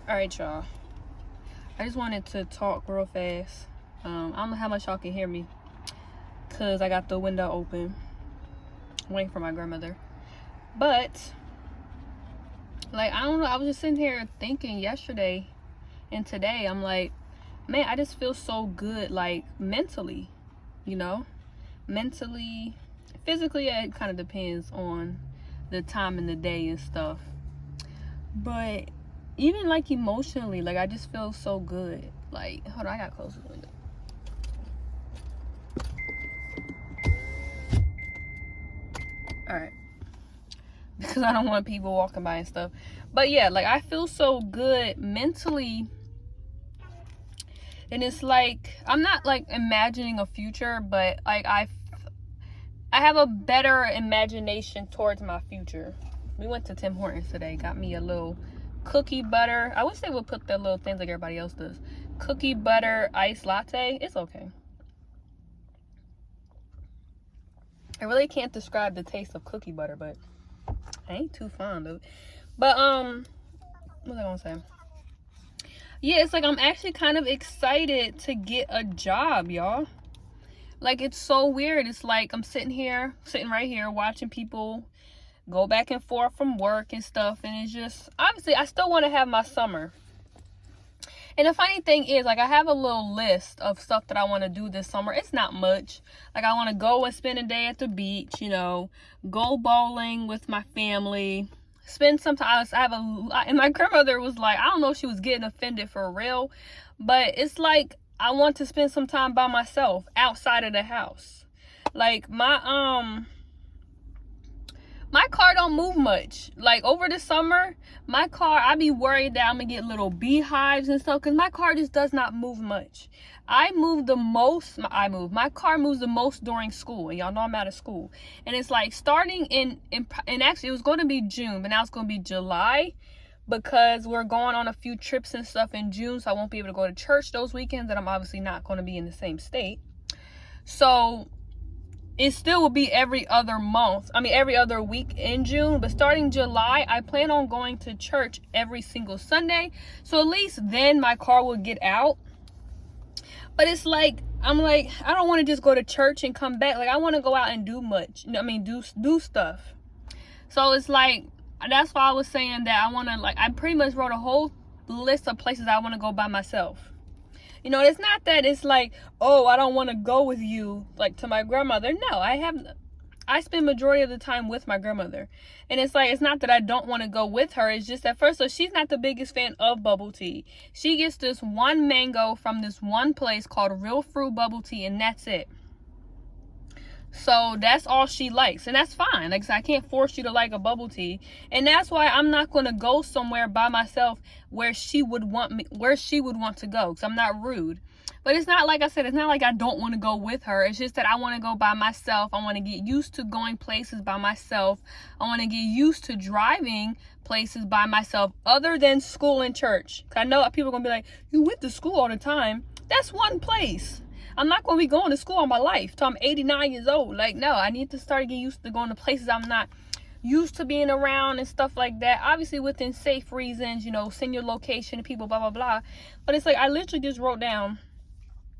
All right, y'all. I just wanted to talk real fast. I don't know how much y'all can hear me because I got the window open, waiting for my grandmother. But, I don't know. I was just sitting here thinking yesterday and today. I'm like, man, I just feel so good, mentally, you know? Mentally, physically, it kind of depends on the time in the day and stuff. But even emotionally, I just feel so good. Hold on, I gotta close the window. All right, because I don't want people walking by and stuff. But yeah, I feel so good mentally, and it's I'm not imagining a future, but I have a better imagination towards my future. We went to Tim Hortons today, got me a little cookie butter. I wish they would put the little things like everybody else does. Cookie butter iced latte. It's okay. I really can't describe the taste of cookie butter, but I ain't too fond of it. But what was I gonna say? Yeah, it's I'm actually kind of excited to get a job, y'all. It's so weird. It's I'm sitting right here watching people go back and forth from work and stuff, and it's just, obviously I still want to have my summer. And the funny thing is, I have a little list of stuff that I want to do this summer. It's not much. I want to go and spend a day at the beach, go bowling with my family, spend some time. And my grandmother was I don't know if she was getting offended for real, but it's I want to spend some time by myself outside of the house. My car don't move much. Over the summer, my car, I be worried that I'm gonna get little beehives and stuff because my car just does not move much. My car moves the most during school, and y'all know I'm out of school. And it's starting and actually it was going to be June, but now it's going to be July because we're going on a few trips and stuff in June, so I won't be able to go to church those weekends, and I'm obviously not going to be in the same state. So it still will be every other week in June, but starting July, I plan on going to church every single Sunday. So at least then my car will get out. But it's I don't want to just go to church and come back. I want to go out and do do stuff. So it's that's why I was saying that I want to, I pretty much wrote a whole list of places I want to go by myself. It's not that it's oh, I don't want to go with you, to my grandmother. No, I spend majority of the time with my grandmother. And it's not that I don't want to go with her. It's just that first, so she's not the biggest fan of bubble tea. She gets this one mango from this one place called Real Fruit Bubble Tea, and that's it. So that's all she likes, and that's fine. I can't force you to like a bubble tea, and that's why I'm not going to go somewhere by myself where she would want to go, because I'm not rude. But it's not I said, it's not I don't want to go with her. It's just that I want to go by myself. I want to get used to going places by myself. I want to get used to driving places by myself other than school and church. I know people are going to be like, you went to school all the time. That's one place. I'm not going to be going to school all my life till I'm 89 years old. No, I need to start getting used to going to places I'm not used to being around and stuff like that. Obviously within safe reasons, send your location to people, blah, blah, blah. But it's I literally just wrote down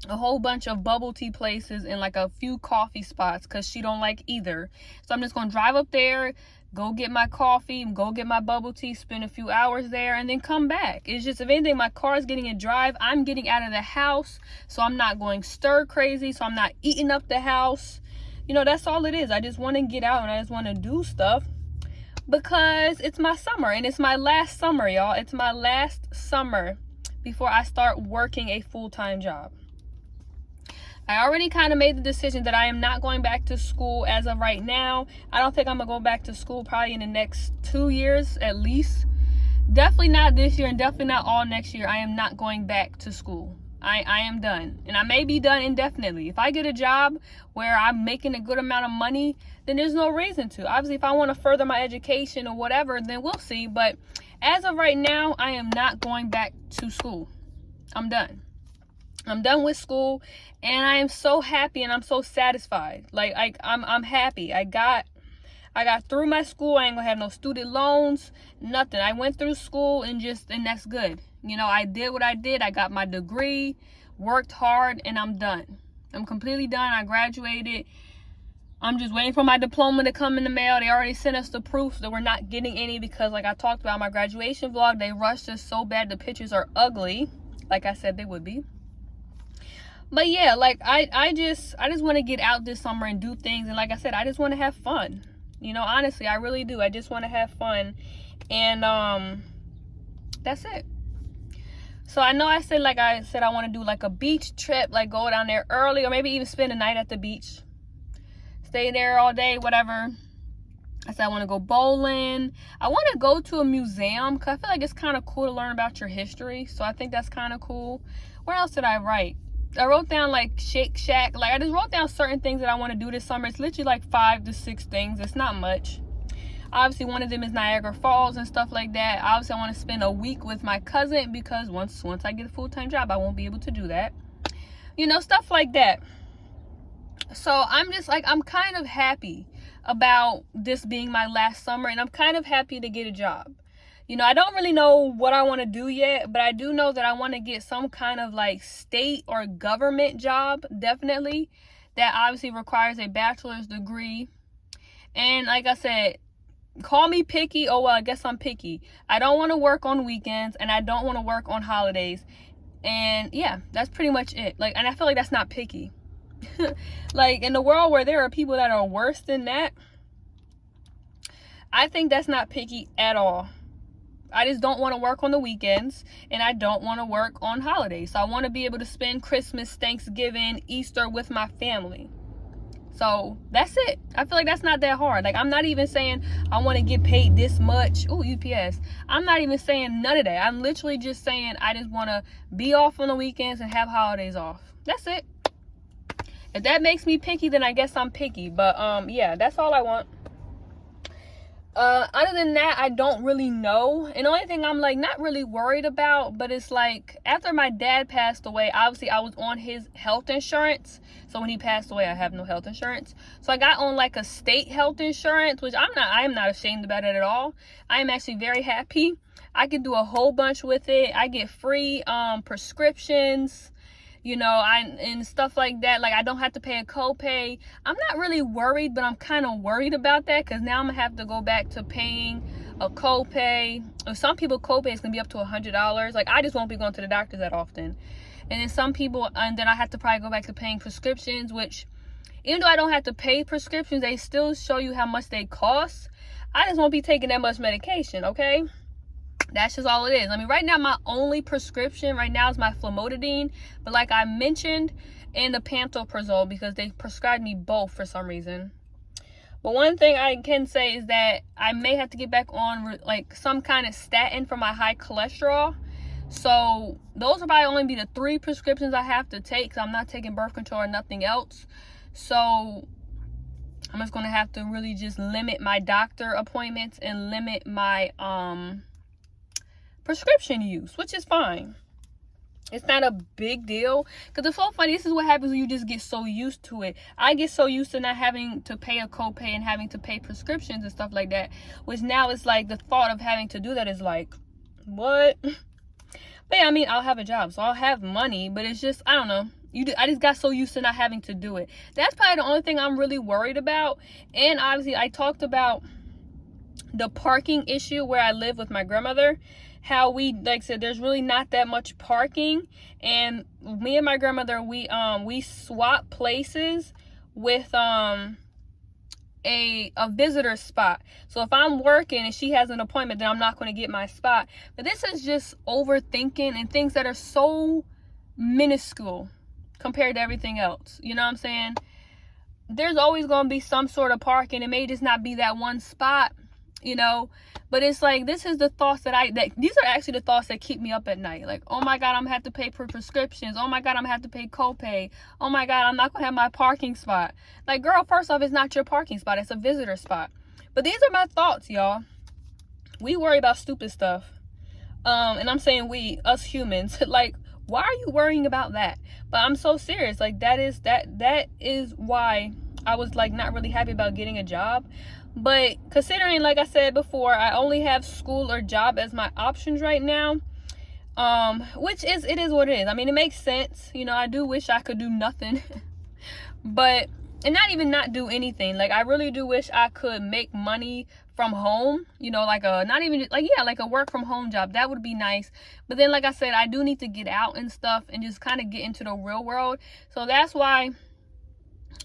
a whole bunch of bubble tea places and a few coffee spots because she don't like either. So I'm just going to drive up there, go get my coffee, go get my bubble tea, spend a few hours there, and then come back. It's just, if anything, my car is getting a drive. I'm getting out of the house, so I'm not going stir crazy, so I'm not eating up the house. That's all it is. I just want to get out and I just want to do stuff because it's my summer, and it's my last summer, y'all. It's my last summer before I start working a full-time job. I already kind of made the decision that I am not going back to school as of right now. I don't think I'm going to go back to school probably in the next 2 years at least. Definitely not this year, and definitely not all next year. I am not going back to school. I am done. And I may be done indefinitely. If I get a job where I'm making a good amount of money, then there's no reason to. Obviously, if I want to further my education or whatever, then we'll see. But as of right now, I am not going back to school. I'm done. I'm done with school, and I am so happy and I'm so satisfied. I'm happy. I got I got through my school. I ain't gonna have no student loans, nothing. I went through school and that's good. You know, I did what I did. I got my degree, worked hard, and I'm done. I'm completely done. I graduated. I'm just waiting for my diploma to come in the mail. They already sent us the proof that we're not getting any because, like I talked about in my graduation vlog, they rushed us so bad. The pictures are ugly, like I said they would be. But yeah, like I just want to get out this summer and do things. And like I said, I just want to have fun. You know, honestly, I really do. I just want to have fun. And that's it. So I know I said I want to do like a beach trip, like go down there early or maybe even spend a night at the beach. Stay there all day, whatever. I said I want to go bowling. I want to go to a museum because I feel like it's kind of cool to learn about your history. So I think that's kind of cool. What else did I write? I wrote down like Shake Shack. Like I just wrote down certain things that I want to do this summer. It's literally like 5 to 6 things. It's not much. Obviously, one of them is Niagara Falls and stuff like that. Obviously, I want to spend a week with my cousin because once I get a full-time job, I won't be able to do that. You know, stuff like that. So I'm just like, I'm kind of happy about this being my last summer, and I'm kind of happy to get a job. You know, I don't really know what I want to do yet, but I do know that I want to get some kind of like state or government job, definitely, that obviously requires a bachelor's degree. And like I said, call me picky. Oh, well, I guess I'm picky. I don't want to work on weekends, and I don't want to work on holidays. And yeah, that's pretty much it. Like, and I feel like that's not picky. Like, in the world where there are people that are worse than that, I think that's not picky at all. I just don't want to work on the weekends, and I don't want to work on holidays. So I want to be able to spend Christmas, Thanksgiving, Easter with my family. So that's it. I feel like that's not that hard. Like, I'm not even saying I want to get paid this much. Ooh, UPS. I'm not even saying none of that. I'm literally just saying I just want to be off on the weekends and have holidays off. That's it. If that makes me picky, then I guess I'm picky. But yeah, that's all I want. Other than that, I don't really know. And the only thing I'm like not really worried about, but it's like after my dad passed away, obviously I was on his health insurance. So when he passed away, I have no health insurance. So I got on like a state health insurance, which I am not ashamed about it at all. I am actually very happy. I can do a whole bunch with it. I get free prescriptions, you know, and stuff like that. Like, I don't have to pay a copay. I'm not really worried, but I'm kind of worried about that because now I'm gonna have to go back to paying a copay. Some people copay is gonna be up to $100. Like, I just won't be going to the doctor that often. And then some people, and then I have to probably go back to paying prescriptions, which even though I don't have to pay prescriptions, they still show you how much they cost. I just won't be taking that much medication, okay? That's just all it is. I mean, right now, my only prescription right now is my Famotidine. But like I mentioned, and the Pantoprazole, because they prescribed me both for some reason. But one thing I can say is that I may have to get back on like some kind of statin for my high cholesterol. So those will probably only be the 3 prescriptions I have to take because I'm not taking birth control or nothing else. So I'm just going to have to really just limit my doctor appointments and limit my prescription use, which is fine. It's not a big deal because it's so funny. This is what happens when you just get so used to it. I get so used to not having to pay a copay and having to pay prescriptions and stuff like that, which now it's like the thought of having to do that is like, what? But yeah, I mean, I'll have a job, so I'll have money, but it's just, I don't know. I just got so used to not having to do it. That's probably the only thing I'm really worried about. And obviously, I talked about the parking issue where I live with my grandmother. How we, like I said, there's really not that much parking, and me and my grandmother, we swap places with a visitor spot. So if I'm working and she has an appointment, then I'm not going to get my spot. But this is just overthinking and things that are so minuscule compared to everything else. You know what I'm saying? There's always going to be some sort of parking. It may just not be that one spot, you know. But it's like, this is the thoughts these are actually the thoughts that keep me up at night. Like, oh my God, I'm gonna have to pay for prescriptions. Oh my God, I'm gonna have to pay copay. Oh my God, I'm not gonna have my parking spot. Like, girl, first off, it's not your parking spot. It's a visitor spot. But these are my thoughts, y'all. We worry about stupid stuff. And I'm saying we, us humans, like, why are you worrying about that? But I'm so serious. Like, that is why I was like not really happy about getting a job. But considering, like I said before, I only have school or job as my options right now, which is, it is what it is. I mean, it makes sense. You know, I do wish I could do nothing. But, and not even not do anything. Like, I really do wish I could make money from home, you know, like a, not even like, yeah, like a work from home job. That would be nice. But then, like I said, I do need to get out and stuff and just kind of get into the real world. So that's why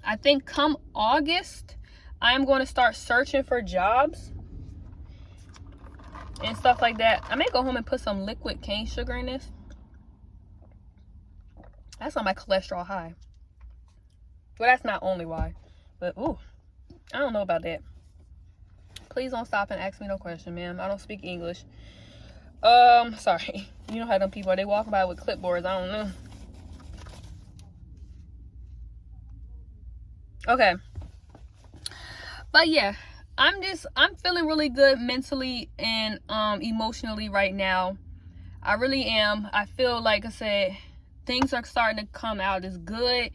I think come August, I'm going to start searching for jobs and stuff like that. I may go home and put some liquid cane sugar in this. That's on my cholesterol high. Well, that's not only why. But, ooh, I don't know about that. Please don't stop and ask me no question, ma'am. I don't speak English. Sorry. You know how them people, they walk by with clipboards. I don't know. Okay. But yeah, I'm feeling really good mentally and emotionally right now. I really am. I feel, like I said, things are starting to come out as good.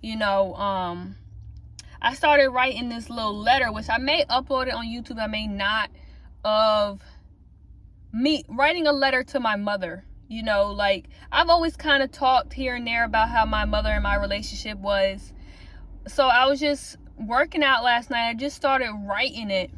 You know, I started writing this little letter, which I may upload it on YouTube, I may not, of me writing a letter to my mother. You know, like, I've always kind of talked here and there about how my mother and my relationship was. So I was just working out last night. I just started writing it.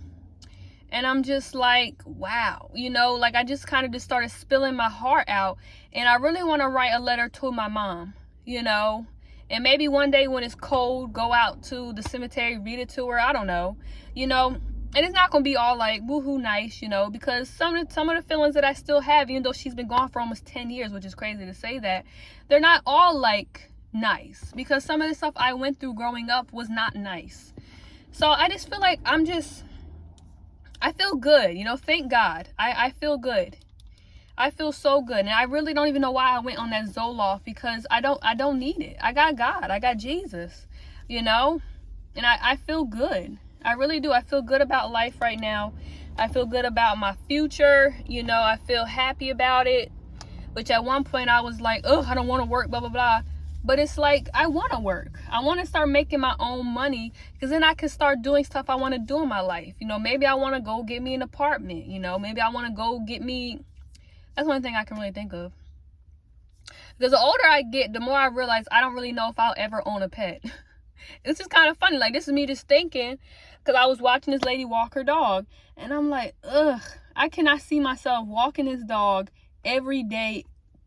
And I'm just like, wow. You know, like, I just kind of just started spilling my heart out. And I really want to write a letter to my mom, you know. And maybe one day when it's cold, go out to the cemetery, read it to her. I don't know, you know. And it's not going to be all like woohoo nice, you know, because some of the feelings that I still have, even though she's been gone for almost 10 years, which is crazy to say that, they're not all like nice, because some of the stuff I went through growing up was not nice. So I just feel like I feel good, you know. Thank God. I feel good. I feel so good. And I really don't even know why I went on that Zoloft, because I don't need it. I got God. I got Jesus, you know. And I feel good. I really do. I feel good about life right now. I feel good about my future. You know, I feel happy about it. Which at one point I was like, oh, I don't want to work, blah, blah, blah. But it's like, I want to work. I want to start making my own money, because then I can start doing stuff I want to do in my life. You know, maybe I want to go get me an apartment. You know, maybe I want to go get me... That's one thing I can really think of. Because the older I get, the more I realize I don't really know if I'll ever own a pet. It's just kind of funny. Like, this is me just thinking, because I was watching this lady walk her dog. And I'm like, ugh, I cannot see myself walking this dog every day,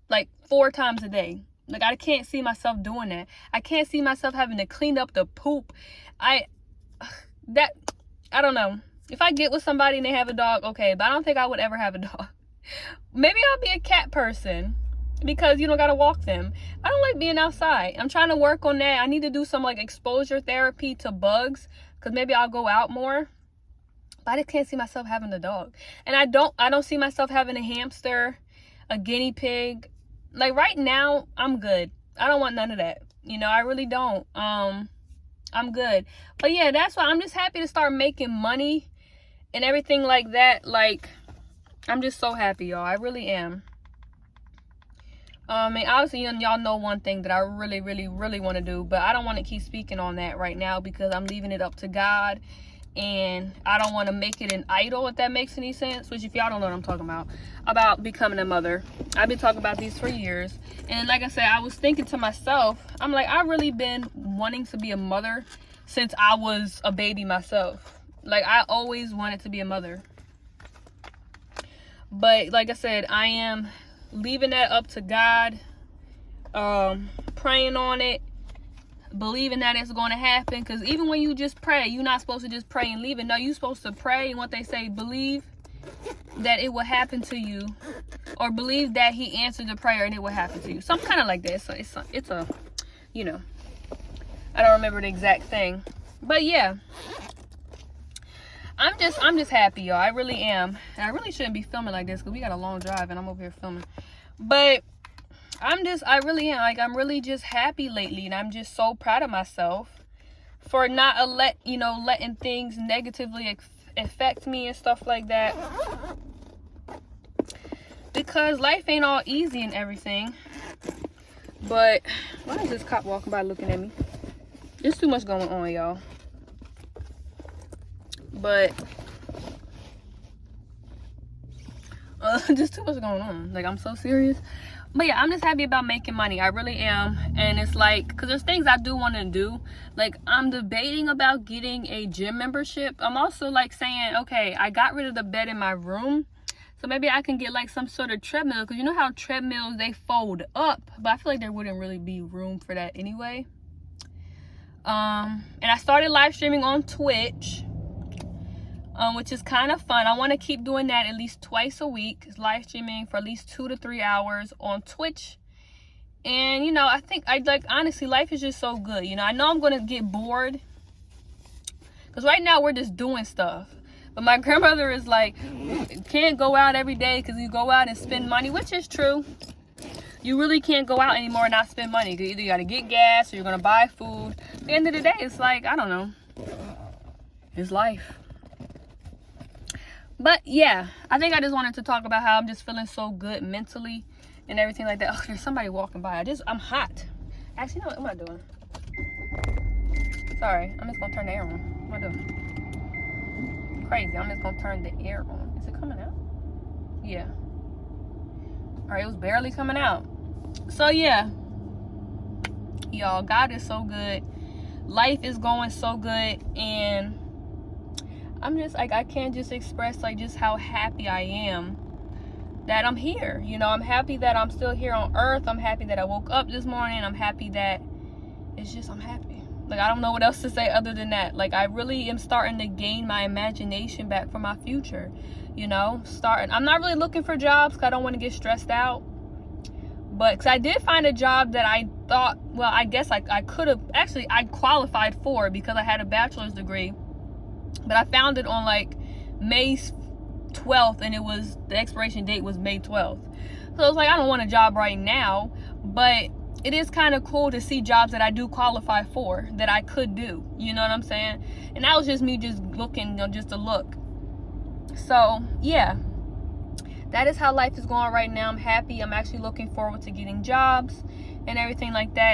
like 4 times a day. Like, I can't see myself doing that. I can't see myself having to clean up the poop. I don't know. If I get with somebody and they have a dog, okay. But I don't think I would ever have a dog. Maybe I'll be a cat person, because you don't gotta walk them. I don't like being outside. I'm trying to work on that. I need to do some like exposure therapy to bugs, because maybe I'll go out more. But I just can't see myself having a dog. And I don't see myself having a hamster, a guinea pig. Like, right now, I'm good. I don't want none of that. You know, I really don't. I'm good. But yeah, that's why I'm just happy to start making money and everything like that. Like, I'm just so happy, y'all. I really am. And obviously, y'all know one thing that I really, really, really want to do, but I don't want to keep speaking on that right now, because I'm leaving it up to God, and I don't want to make it an idol, if that makes any sense. Which, if y'all don't know what I'm talking about becoming a mother. I've been talking about these for years, and like I said, I was thinking to myself, I'm like, I've really been wanting to be a mother since I was a baby myself. Like, I always wanted to be a mother. But like I said, I am leaving that up to God, praying on it, believing that it's going to happen. Because even when you just pray, you're not supposed to just pray and leave it. No, you're supposed to pray, and what they say, believe that it will happen to you, or believe that he answered the prayer and it will happen to you. Something kind of like that. So it's a, you know, I don't remember the exact thing, but yeah. I'm just happy, y'all. I really am. And I really shouldn't be filming like this, because we got a long drive and I'm over here filming. But I really am. Like, I'm really just happy lately, and I'm just so proud of myself for not letting things negatively affect me and stuff like that. Because life ain't all easy and everything. But why is this cop walking by looking at me? There's too much going on, y'all. But just too much going on. Like, I'm so serious. But yeah, I'm just happy about making money. I really am. And it's like, because there's things I do want to do. Like, I'm debating about getting a gym membership. I'm also like saying, okay, I got rid of the bed in my room, so maybe I can get like some sort of treadmill, because you know how treadmills, they fold up, but I feel like there wouldn't really be room for that anyway. And I started live streaming on Twitch, which is kind of fun. I want to keep doing that at least twice a week, live streaming for at least 2 to 3 hours on Twitch. And you know, I think honestly, life is just so good. You know, I know I'm gonna get bored, because right now we're just doing stuff. But my grandmother is like, can't go out every day because you go out and spend money, which is true. You really can't go out anymore and not spend money. Either you got to get gas or you're going to buy food. At the end of the day, it's like, I don't know. It's life. But yeah, I think I just wanted to talk about how I'm just feeling so good mentally and everything like that. Oh, there's somebody walking by. I'm hot. Actually, you know what am I doing? Sorry, I'm just going to turn the air on. What am I doing? Crazy. I'm just gonna turn the air on. Is it coming out? Yeah. All right, it was barely coming out. So yeah, y'all, God is so good. Life is going so good, and I'm just like, I can't just express like just how happy I am that I'm here. You know, I'm happy that I'm still here on earth. I'm happy that I woke up this morning. I'm happy that I'm happy. Like, I don't know what else to say other than that. Like, I really am starting to gain my imagination back for my future. You know, I'm not really looking for jobs because I don't want to get stressed out. But, because I did find a job that I thought, well, I guess I could have, actually, I qualified for because I had a bachelor's degree. But I found it on, like, May 12th, and the expiration date was May 12th. So, I was like, I don't want a job right now, but it is kind of cool to see jobs that I do qualify for, that I could do. You know what I'm saying? And that was just me just looking, you know, just to look. So, yeah. That is how life is going right now. I'm happy. I'm actually looking forward to getting jobs and everything like that.